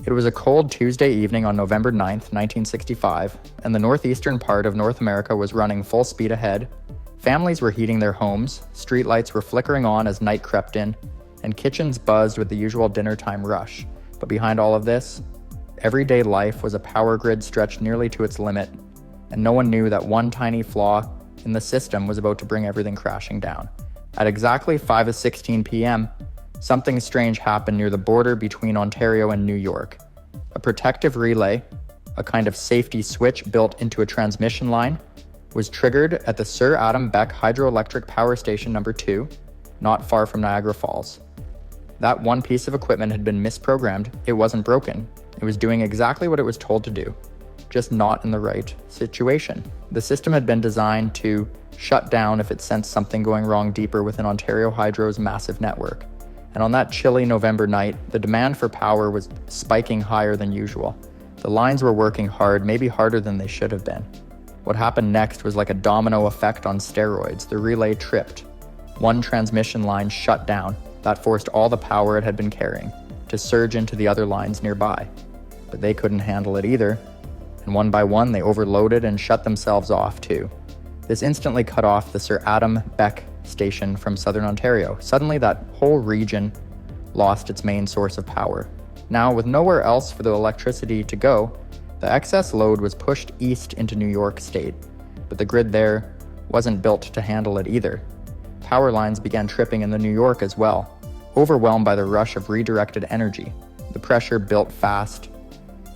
It was a cold Tuesday evening on November 9th, 1965, and the northeastern part of North America was running full speed ahead. Families were heating their homes, streetlights were flickering on as night crept in, and kitchens buzzed with the usual dinner time rush. But behind all of this, everyday life was a power grid stretched nearly to its limit, and no one knew that one tiny flaw in the system was about to bring everything crashing down. At exactly 5:16 p.m., something strange happened near the border between Ontario and New York. A protective relay, a kind of safety switch built into a transmission line, was triggered at the Sir Adam Beck Hydroelectric Power Station No. 2, not far from Niagara Falls. That one piece of equipment had been misprogrammed. It wasn't broken. It was doing exactly what it was told to do, just not in the right situation. The system had been designed to shut down if it sensed something going wrong deeper within Ontario Hydro's massive network. And on that chilly November night, the demand for power was spiking higher than usual. The lines were working hard, maybe harder than they should have been. What happened next was like a domino effect on steroids. The relay tripped. One transmission line shut down. That forced all the power it had been carrying to surge into the other lines nearby. But they couldn't handle it either, and one by one they overloaded and shut themselves off too. This instantly cut off the Sir Adam Beck station from southern Ontario. Suddenly that whole region lost its main source of power. Now, with nowhere else for the electricity to go, the excess load was pushed east into New York State, but the grid there wasn't built to handle it either. Power lines began tripping in New York as well, overwhelmed by the rush of redirected energy. The pressure built fast.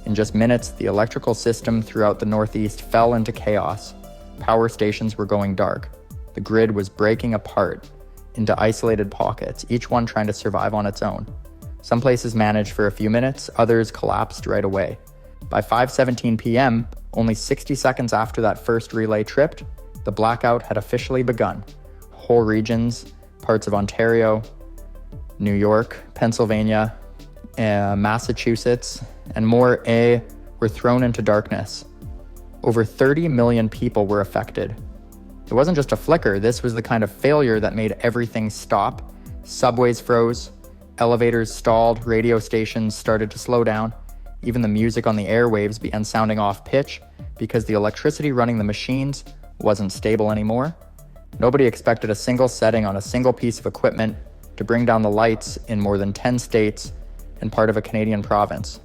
In just minutes, the electrical system throughout the Northeast fell into chaos. Power stations were going dark. The grid was breaking apart into isolated pockets, each one trying to survive on its own. Some places managed for a few minutes, others collapsed right away. By 5:17 p.m., only 60 seconds after that first relay tripped, the blackout had officially begun. Whole regions, parts of Ontario, New York, Pennsylvania, Massachusetts, and more were thrown into darkness. Over 30 million people were affected. It wasn't just a flicker, this was the kind of failure that made everything stop. Subways froze, elevators stalled, radio stations started to slow down. Even the music on the airwaves began sounding off pitch because the electricity running the machines wasn't stable anymore. Nobody expected a single setting on a single piece of equipment to bring down the lights in more than 10 states and part of a Canadian province.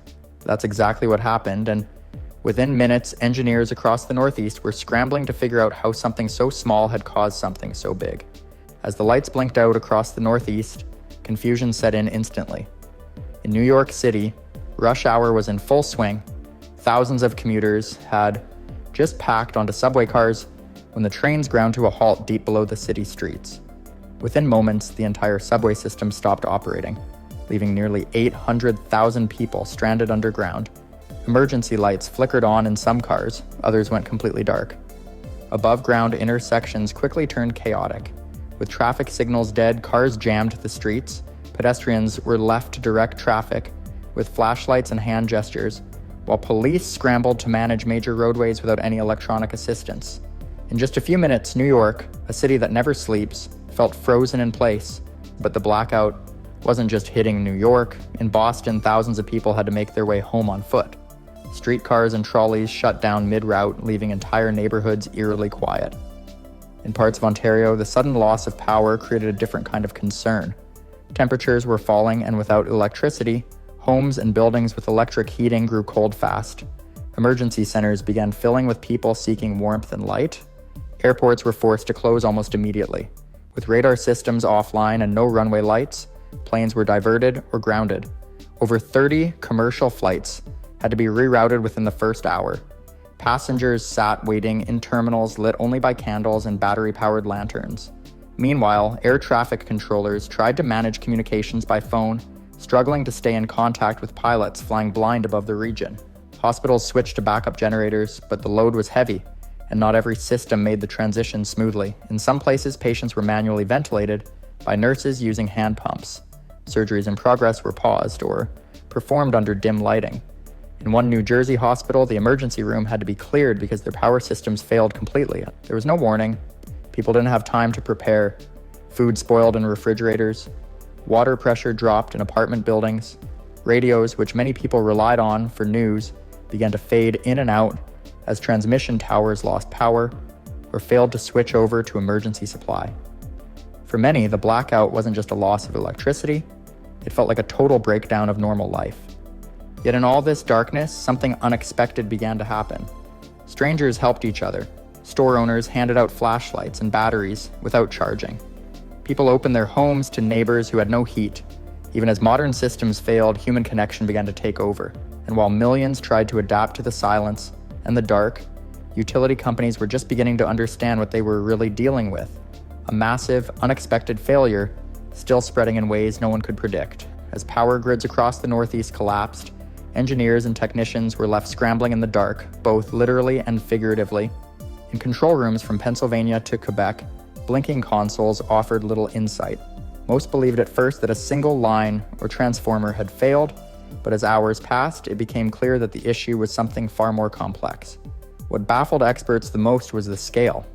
That's exactly what happened, and within minutes, engineers across the Northeast were scrambling to figure out how something so small had caused something so big. As the lights blinked out across the Northeast, confusion set in instantly. In New York City, rush hour was in full swing. Thousands of commuters had just packed onto subway cars when the trains ground to a halt deep below the city streets. Within moments, the entire subway system stopped operating, leaving nearly 800,000 people stranded underground. Emergency lights flickered on in some cars, others went completely dark. Above-ground intersections quickly turned chaotic. With traffic signals dead, cars jammed the streets. Pedestrians were left to direct traffic with flashlights and hand gestures, while police scrambled to manage major roadways without any electronic assistance. In just a few minutes, New York, a city that never sleeps, felt frozen in place. But the blackout wasn't just hitting New York. In Boston, thousands of people had to make their way home on foot. Streetcars and trolleys shut down mid-route, leaving entire neighborhoods eerily quiet. In parts of Ontario, the sudden loss of power created a different kind of concern. Temperatures were falling, and without electricity, homes and buildings with electric heating grew cold fast. Emergency centers began filling with people seeking warmth and light. Airports were forced to close almost immediately. With radar systems offline and no runway lights, planes were diverted or grounded. Over 30 commercial flights had to be rerouted within the first hour. Passengers sat waiting in terminals lit only by candles and battery-powered lanterns. Meanwhile, air traffic controllers tried to manage communications by phone, struggling to stay in contact with pilots flying blind above the region. Hospitals switched to backup generators, but the load was heavy, and not every system made the transition smoothly. In some places, patients were manually ventilated by nurses using hand pumps. Surgeries in progress were paused or performed under dim lighting. In one New Jersey hospital, the emergency room had to be cleared because their power systems failed completely. There was no warning. People didn't have time to prepare. Food spoiled in refrigerators. Water pressure dropped in apartment buildings. Radios, which many people relied on for news, began to fade in and out as transmission towers lost power or failed to switch over to emergency supply. For many, the blackout wasn't just a loss of electricity, it felt like a total breakdown of normal life. Yet in all this darkness, something unexpected began to happen. Strangers helped each other. Store owners handed out flashlights and batteries without charging. People opened their homes to neighbors who had no heat. Even as modern systems failed, human connection began to take over. And while millions tried to adapt to the silence and the dark, utility companies were just beginning to understand what they were really dealing with. A massive, unexpected failure, still spreading in ways no one could predict. As power grids across the Northeast collapsed, engineers and technicians were left scrambling in the dark, both literally and figuratively. In control rooms from Pennsylvania to Quebec, blinking consoles offered little insight. Most believed at first that a single line or transformer had failed, but as hours passed, it became clear that the issue was something far more complex. What baffled experts the most was the scale.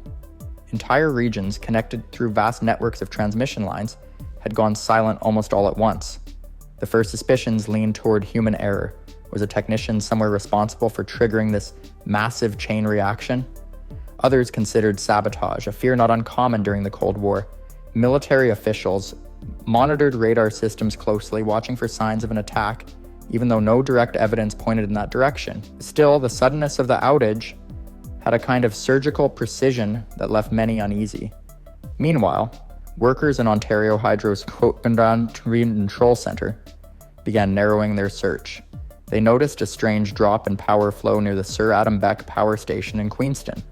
Entire regions, connected through vast networks of transmission lines, had gone silent almost all at once. The first suspicions leaned toward human error. Was a technician somewhere responsible for triggering this massive chain reaction? Others considered sabotage, a fear not uncommon during the Cold War. Military officials monitored radar systems closely, watching for signs of an attack, even though no direct evidence pointed in that direction. Still, the suddenness of the outage had a kind of surgical precision that left many uneasy. Meanwhile, workers in Ontario Hydro's control center began narrowing their search. They noticed a strange drop in power flow near the Sir Adam Beck power station in Queenston.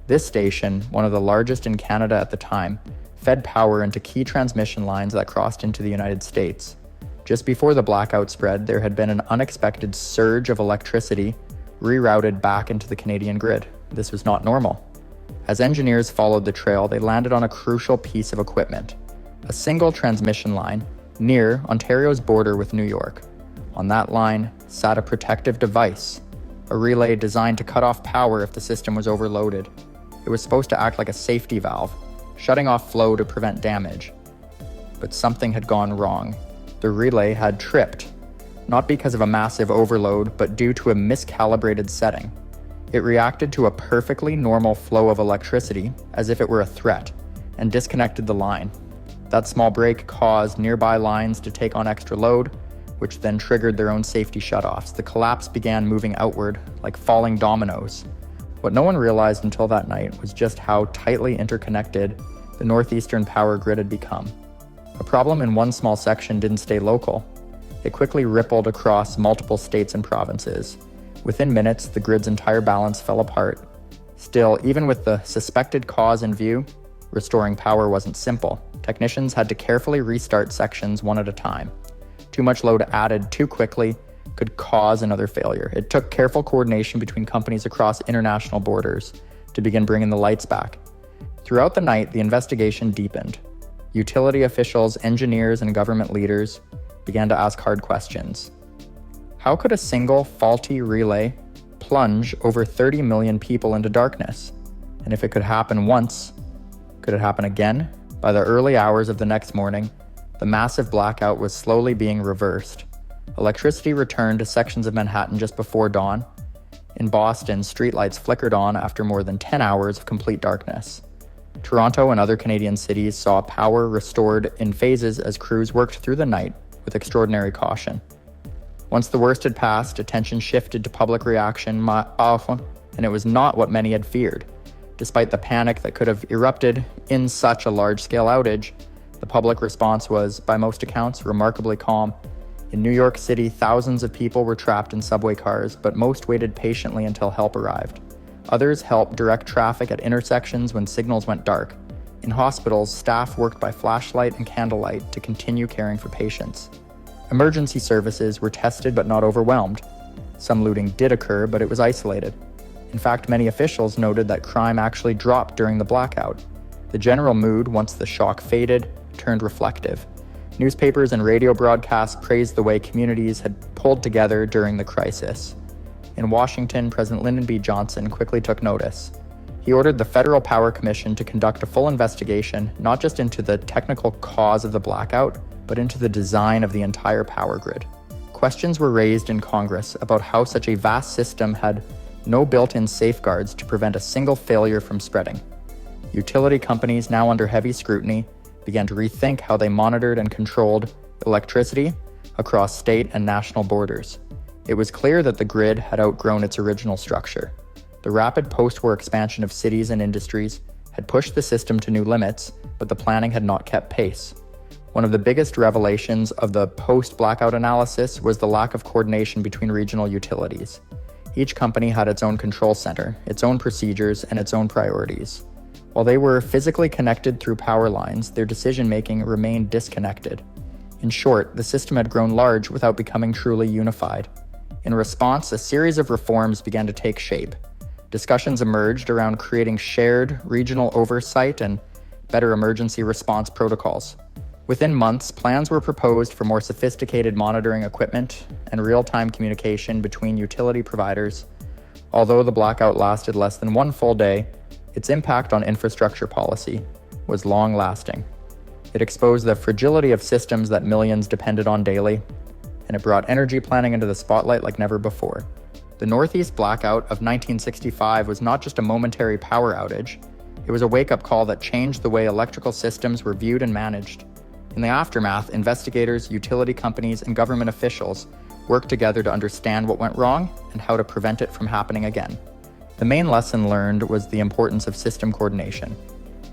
This station, one of the largest in Canada at the time, fed power into key transmission lines that crossed into the United States. Just before the blackout spread, there had been an unexpected surge of electricity rerouted back into the Canadian grid. This was not normal. As engineers followed the trail, they landed on a crucial piece of equipment, a single transmission line near Ontario's border with New York. On that line sat a protective device, a relay designed to cut off power if the system was overloaded. It was supposed to act like a safety valve, shutting off flow to prevent damage. But something had gone wrong. The relay had tripped, not because of a massive overload, but due to a miscalibrated setting. It reacted to a perfectly normal flow of electricity as if it were a threat, and disconnected the line. That small break caused nearby lines to take on extra load, which then triggered their own safety shutoffs. The collapse began moving outward, like falling dominoes. What no one realized until that night was just how tightly interconnected the northeastern power grid had become. A problem in one small section didn't stay local. It quickly rippled across multiple states and provinces. Within minutes, the grid's entire balance fell apart. Still, even with the suspected cause in view, restoring power wasn't simple. Technicians had to carefully restart sections one at a time. Too much load added too quickly could cause another failure. It took careful coordination between companies across international borders to begin bringing the lights back. Throughout the night, the investigation deepened. Utility officials, engineers, and government leaders began to ask hard questions. How could a single faulty relay plunge over 30 million people into darkness? And if it could happen once, could it happen again? By the early hours of the next morning, the massive blackout was slowly being reversed. Electricity returned to sections of Manhattan just before dawn. In Boston, streetlights flickered on after more than 10 hours of complete darkness. Toronto and other Canadian cities saw power restored in phases as crews worked through the night with extraordinary caution. Once the worst had passed, attention shifted to public reaction, and it was not what many had feared. Despite the panic that could have erupted in such a large-scale outage, the public response was, by most accounts, remarkably calm. In New York City, thousands of people were trapped in subway cars, but most waited patiently until help arrived. Others helped direct traffic at intersections when signals went dark. In hospitals, staff worked by flashlight and candlelight to continue caring for patients. Emergency services were tested but not overwhelmed. Some looting did occur, but it was isolated. In fact, many officials noted that crime actually dropped during the blackout. The general mood, once the shock faded, turned reflective. Newspapers and radio broadcasts praised the way communities had pulled together during the crisis. In Washington, President Lyndon B. Johnson quickly took notice. He ordered the Federal Power Commission to conduct a full investigation, not just into the technical cause of the blackout, but into the design of the entire power grid. questions were raised in Congress about how such a vast system had no built-in safeguards to prevent a single failure from spreading. Utility companies, now under heavy scrutiny, began to rethink how they monitored and controlled electricity across state and national borders. It was clear that the grid had outgrown its original structure. The rapid post-war expansion of cities and industries had pushed the system to new limits, but the planning had not kept pace. One of the biggest revelations of the post-blackout analysis was the lack of coordination between regional utilities. Each company had its own control center, its own procedures, and its own priorities. While they were physically connected through power lines, their decision-making remained disconnected. In short, the system had grown large without becoming truly unified. In response, a series of reforms began to take shape. Discussions emerged around creating shared regional oversight and better emergency response protocols. Within months, plans were proposed for more sophisticated monitoring equipment and real-time communication between utility providers. Although the blackout lasted less than one full day, its impact on infrastructure policy was long-lasting. It exposed the fragility of systems that millions depended on daily, and it brought energy planning into the spotlight like never before. The Northeast blackout of 1965 was not just a momentary power outage, it was a wake-up call that changed the way electrical systems were viewed and managed. In the aftermath, investigators, utility companies, and government officials worked together to understand what went wrong and how to prevent it from happening again. The main lesson learned was the importance of system coordination.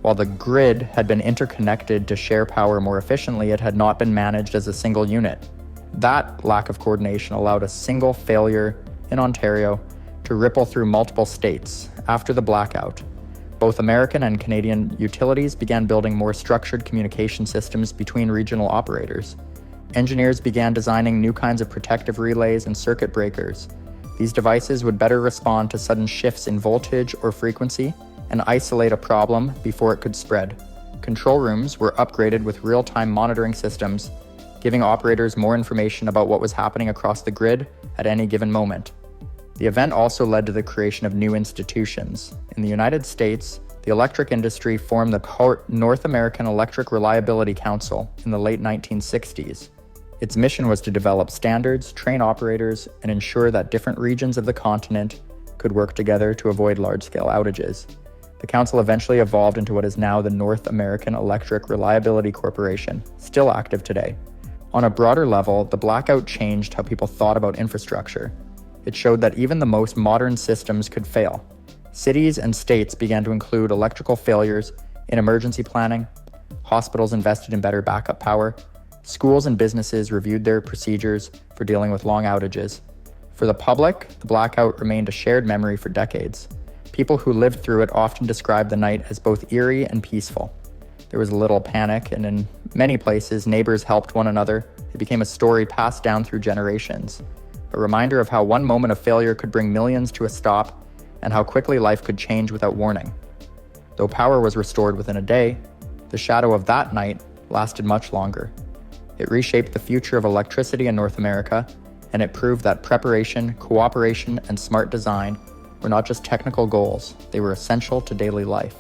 While the grid had been interconnected to share power more efficiently, it had not been managed as a single unit. That lack of coordination allowed a single failure in Ontario to ripple through multiple states. After the blackout, both American and Canadian utilities began building more structured communication systems between regional operators. Engineers began designing new kinds of protective relays and circuit breakers. These devices would better respond to sudden shifts in voltage or frequency and isolate a problem before it could spread. Control rooms were upgraded with real-time monitoring systems, giving operators more information about what was happening across the grid at any given moment. The event also led to the creation of new institutions. In the United States, the electric industry formed the North American Electric Reliability Council in the late 1960s. Its mission was to develop standards, train operators, and ensure that different regions of the continent could work together to avoid large-scale outages. The council eventually evolved into what is now the North American Electric Reliability Corporation, still active today. On a broader level, the blackout changed how people thought about infrastructure. It showed that even the most modern systems could fail. Cities and states began to include electrical failures in emergency planning. Hospitals invested in better backup power. Schools and businesses reviewed their procedures for dealing with long outages. For the public, the blackout remained a shared memory for decades. People who lived through it often described the night as both eerie and peaceful. There was a little panic, and in many places, neighbors helped one another. It became a story passed down through generations. A reminder of how one moment of failure could bring millions to a stop and how quickly life could change without warning. Though power was restored within a day, the shadow of that night lasted much longer. It reshaped the future of electricity in North America, and it proved that preparation, cooperation, and smart design were not just technical goals, they were essential to daily life.